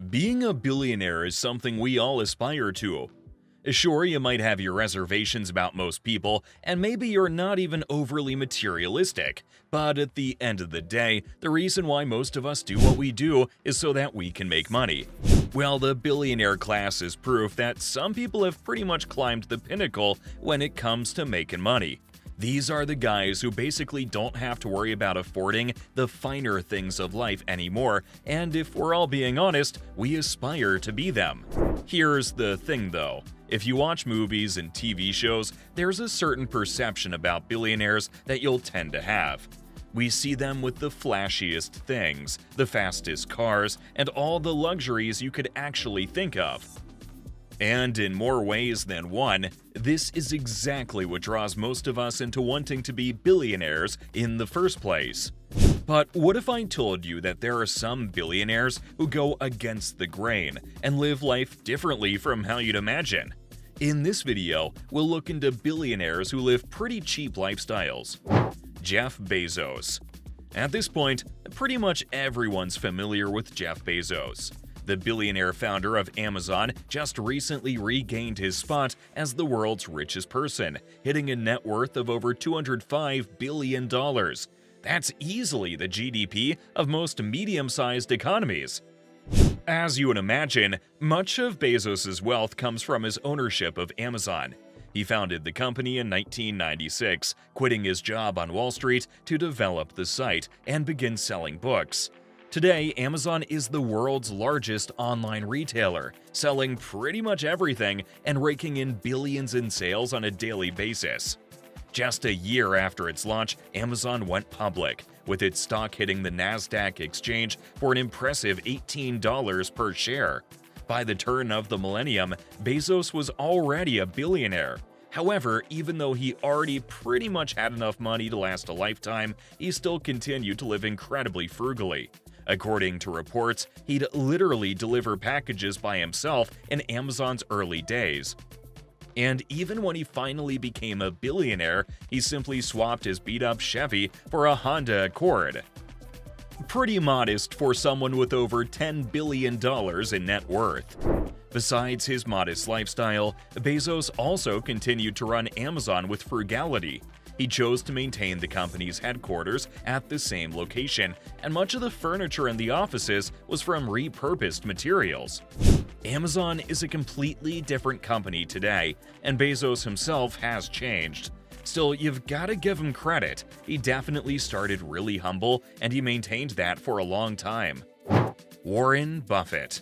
Being a billionaire is something we all aspire to. Sure, you might have your reservations about most people, and maybe you're not even overly materialistic, but at the end of the day, the reason why most of us do what we do is so that we can make money. Well, the billionaire class is proof that some people have pretty much climbed the pinnacle when it comes to making money. These are the guys who basically don't have to worry about affording the finer things of life anymore, and if we're all being honest, we aspire to be them. Here's the thing though. If you watch movies and TV shows, there's a certain perception about billionaires that you'll tend to have. We see them with the flashiest things, the fastest cars, and all the luxuries you could actually think of. And in more ways than one, this is exactly what draws most of us into wanting to be billionaires in the first place. But what if I told you that there are some billionaires who go against the grain and live life differently from how you'd imagine? In this video, we'll look into billionaires who live pretty cheap lifestyles. Jeff Bezos. At this point, pretty much everyone's familiar with Jeff Bezos. The billionaire founder of Amazon just recently regained his spot as the world's richest person, hitting a net worth of over $205 billion. That's easily the GDP of most medium-sized economies. As you would imagine, much of Bezos' wealth comes from his ownership of Amazon. He founded the company in 1996, quitting his job on Wall Street to develop the site and begin selling books. Today, Amazon is the world's largest online retailer, selling pretty much everything and raking in billions in sales on a daily basis. Just a year after its launch, Amazon went public, with its stock hitting the NASDAQ exchange for an impressive $18 per share. By the turn of the millennium, Bezos was already a billionaire. However, even though he already pretty much had enough money to last a lifetime, he still continued to live incredibly frugally. According to reports, he'd literally deliver packages by himself in Amazon's early days. And even when he finally became a billionaire, he simply swapped his beat-up Chevy for a Honda Accord. Pretty modest for someone with over $10 billion in net worth. Besides his modest lifestyle, Bezos also continued to run Amazon with frugality. He chose to maintain the company's headquarters at the same location, and much of the furniture in the offices was from repurposed materials. Amazon is a completely different company today, and Bezos himself has changed. Still, you've gotta give him credit. He definitely started really humble, and he maintained that for a long time. Warren Buffett.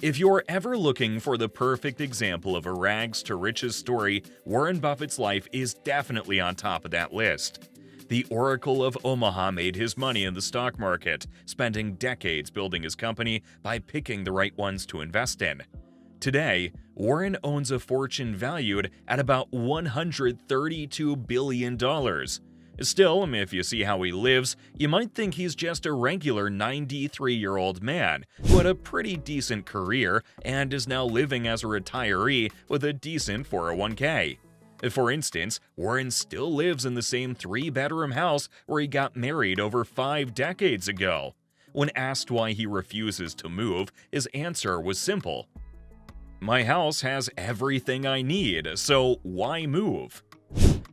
If you're ever looking for the perfect example of a rags to riches story, Warren Buffett's life is definitely on top of that list. The Oracle of Omaha made his money in the stock market, spending decades building his company by picking the right ones to invest in. Today, Warren owns a fortune valued at about $132 billion. Still, if you see how he lives, you might think he's just a regular 93-year-old man who had a pretty decent career and is now living as a retiree with a decent 401k. For instance, Warren still lives in the same 3-bedroom house where he got married over 5 decades ago. When asked why he refuses to move, his answer was simple. "My house has everything I need, so why move?"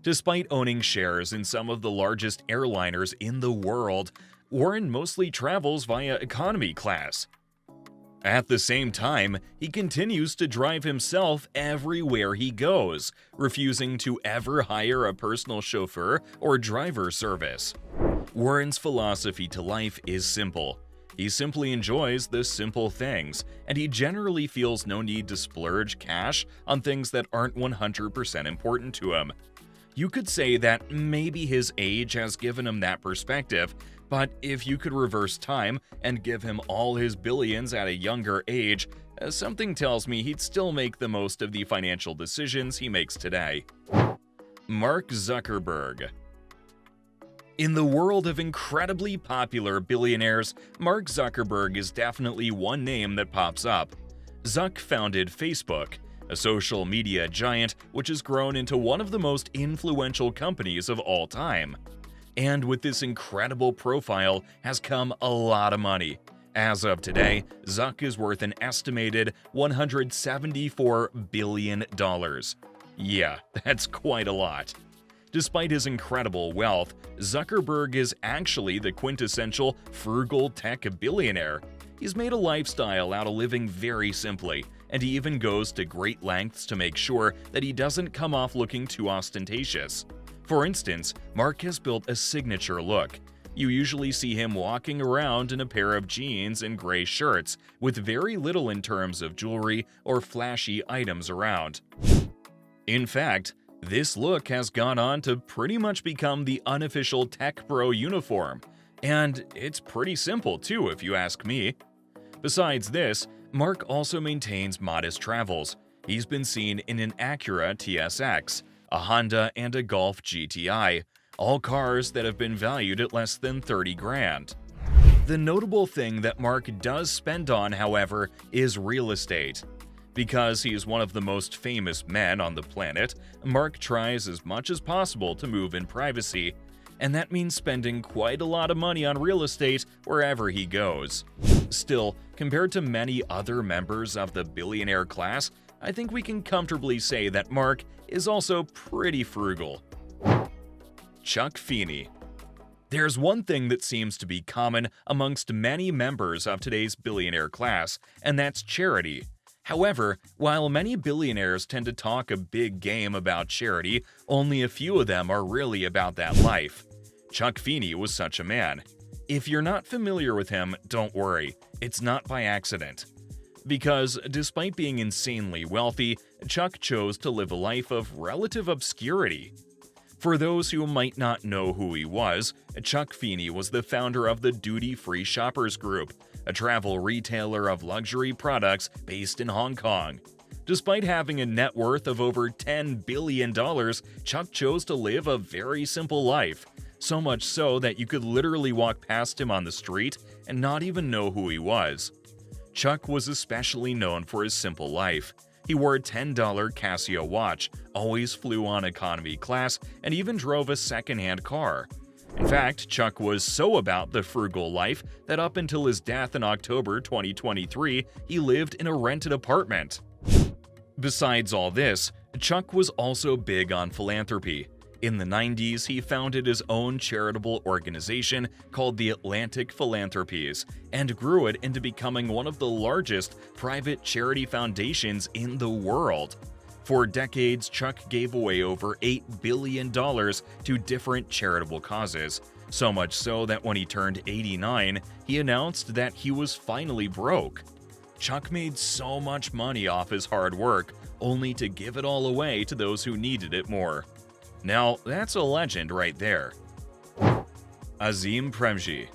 Despite owning shares in some of the largest airliners in the world, Warren mostly travels via economy class. At the same time, he continues to drive himself everywhere he goes, refusing to ever hire a personal chauffeur or driver service. Warren's philosophy to life is simple. He simply enjoys the simple things, and he generally feels no need to splurge cash on things that aren't 100% important to him. You could say that maybe his age has given him that perspective, but if you could reverse time and give him all his billions at a younger age, something tells me he'd still make the most of the financial decisions he makes today. Mark Zuckerberg. In the world of incredibly popular billionaires, Mark Zuckerberg is definitely one name that pops up. Zuck founded Facebook, a social media giant which has grown into one of the most influential companies of all time. And with this incredible profile has come a lot of money. As of today, Zuck is worth an estimated $174 billion. Yeah, that's quite a lot. Despite his incredible wealth, Zuckerberg is actually the quintessential frugal tech billionaire. He's made a lifestyle out of living very simply, and he even goes to great lengths to make sure that he doesn't come off looking too ostentatious. For instance, Mark has built a signature look. You usually see him walking around in a pair of jeans and gray shirts, with very little in terms of jewelry or flashy items around. In fact, this look has gone on to pretty much become the unofficial tech bro uniform, and it's pretty simple too if you ask me. Besides this, Mark also maintains modest travels. He's been seen in an Acura TSX, a Honda, and a Golf GTI, all cars that have been valued at less than 30 grand. The notable thing that Mark does spend on, however, is real estate. Because he is one of the most famous men on the planet, Mark tries as much as possible to move in privacy, and that means spending quite a lot of money on real estate wherever he goes. Still, compared to many other members of the billionaire class, I think we can comfortably say that Mark is also pretty frugal. Chuck Feeney. There's one thing that seems to be common amongst many members of today's billionaire class, and that's charity. However, while many billionaires tend to talk a big game about charity, only a few of them are really about that life. Chuck Feeney was such a man. If you're not familiar with him, don't worry, it's not by accident. Because despite being insanely wealthy, Chuck chose to live a life of relative obscurity. For those who might not know who he was, Chuck Feeney was the founder of the Duty Free Shoppers Group, a travel retailer of luxury products based in Hong Kong. Despite having a net worth of over $10 billion, Chuck chose to live a very simple life, so much so that you could literally walk past him on the street and not even know who he was. Chuck was especially known for his simple life. He wore a $10 Casio watch, always flew on economy class, and even drove a second-hand car. In fact, Chuck was so about the frugal life that up until his death in October 2023, he lived in a rented apartment. Besides all this, Chuck was also big on philanthropy. In the 90s, he founded his own charitable organization called the Atlantic Philanthropies and grew it into becoming one of the largest private charity foundations in the world. For decades, Chuck gave away over $8 billion to different charitable causes, so much so that when he turned 89, he announced that he was finally broke. Chuck made so much money off his hard work, only to give it all away to those who needed it more. Now, that's a legend right there. Azim Premji.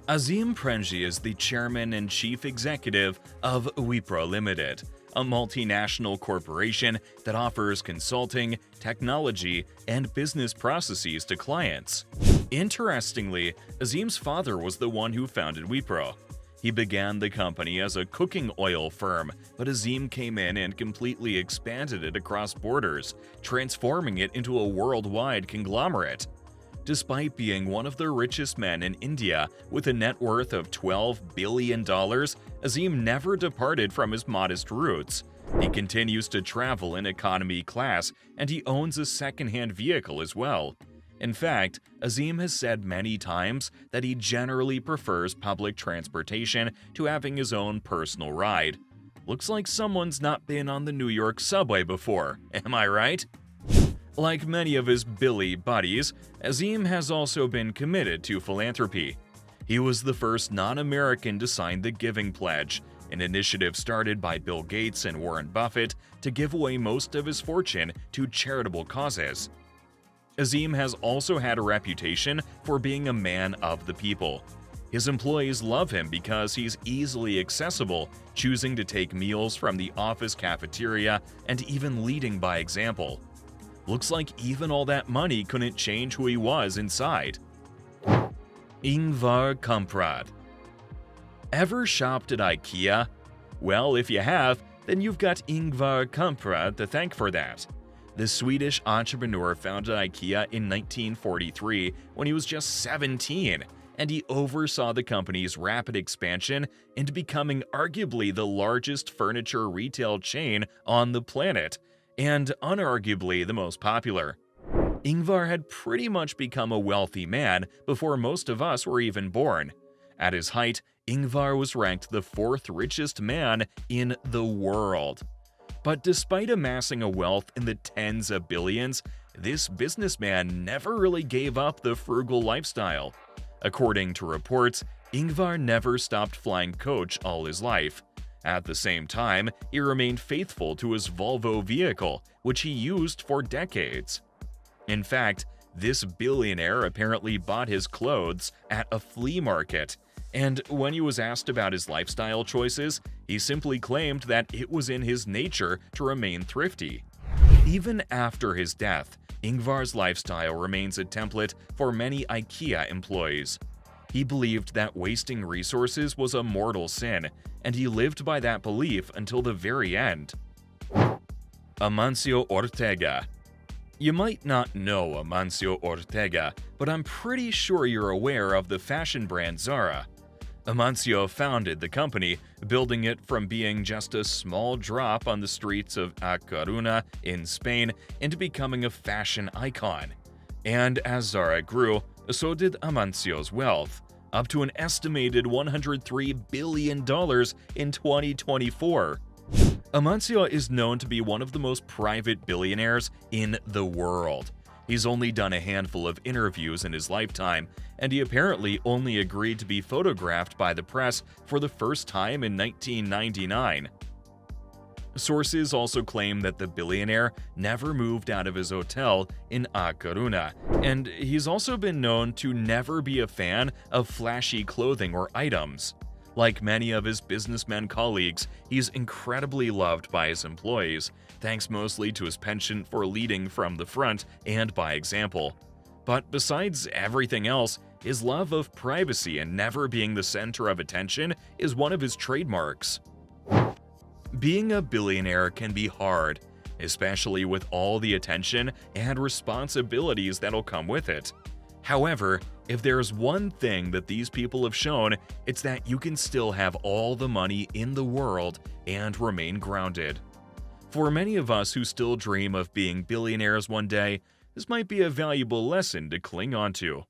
Azim Premji is the chairman and chief executive of Wipro Limited, a multinational corporation that offers consulting, technology, and business processes to clients. Interestingly, Azim's father was the one who founded Wipro. He began the company as a cooking oil firm, but Azim came in and completely expanded it across borders, transforming it into a worldwide conglomerate. Despite being one of the richest men in India with a net worth of $12 billion, Azim never departed from his modest roots. He continues to travel in economy class, and he owns a second-hand vehicle as well. In fact, Azim has said many times that he generally prefers public transportation to having his own personal ride. Looks like someone's not been on the New York subway before, am I right? Like many of his Billy buddies, Azim has also been committed to philanthropy. He was the first non-American to sign the Giving Pledge, an initiative started by Bill Gates and Warren Buffett to give away most of his fortune to charitable causes. Azim has also had a reputation for being a man of the people. His employees love him because he's easily accessible, choosing to take meals from the office cafeteria and even leading by example. Looks like even all that money couldn't change who he was inside. Ingvar Kamprad. Ever shopped at IKEA? Well, if you have, then you've got Ingvar Kamprad to thank for that. The Swedish entrepreneur founded IKEA in 1943 when he was just 17, and he oversaw the company's rapid expansion into becoming arguably the largest furniture retail chain on the planet, and unarguably the most popular. Ingvar had pretty much become a wealthy man before most of us were even born. At his height, Ingvar was ranked the fourth richest man in the world. But despite amassing a wealth in the tens of billions, this businessman never really gave up the frugal lifestyle. According to reports, Ingvar never stopped flying coach all his life. At the same time, he remained faithful to his Volvo vehicle, which he used for decades. In fact, this billionaire apparently bought his clothes at a flea market, and when he was asked about his lifestyle choices, he simply claimed that it was in his nature to remain thrifty. Even after his death, Ingvar's lifestyle remains a template for many IKEA employees. He believed that wasting resources was a mortal sin, and he lived by that belief until the very end. Amancio Ortega. You might not know Amancio Ortega, but I'm pretty sure you're aware of the fashion brand Zara. Amancio founded the company, building it from being just a small drop on the streets of A Coruña in Spain into becoming a fashion icon. And as Zara grew, so did Amancio's wealth, up to an estimated $103 billion in 2024. Amancio is known to be one of the most private billionaires in the world. He's only done a handful of interviews in his lifetime, and he apparently only agreed to be photographed by the press for the first time in 1999. Sources also claim that the billionaire never moved out of his hotel in A Coruña, and he's also been known to never be a fan of flashy clothing or items. Like many of his businessmen colleagues, he's incredibly loved by his employees, thanks mostly to his penchant for leading from the front and by example. But besides everything else, his love of privacy and never being the center of attention is one of his trademarks. Being a billionaire can be hard, especially with all the attention and responsibilities that'll come with it. However, if there's one thing that these people have shown, it's that you can still have all the money in the world and remain grounded. For many of us who still dream of being billionaires one day, this might be a valuable lesson to cling onto.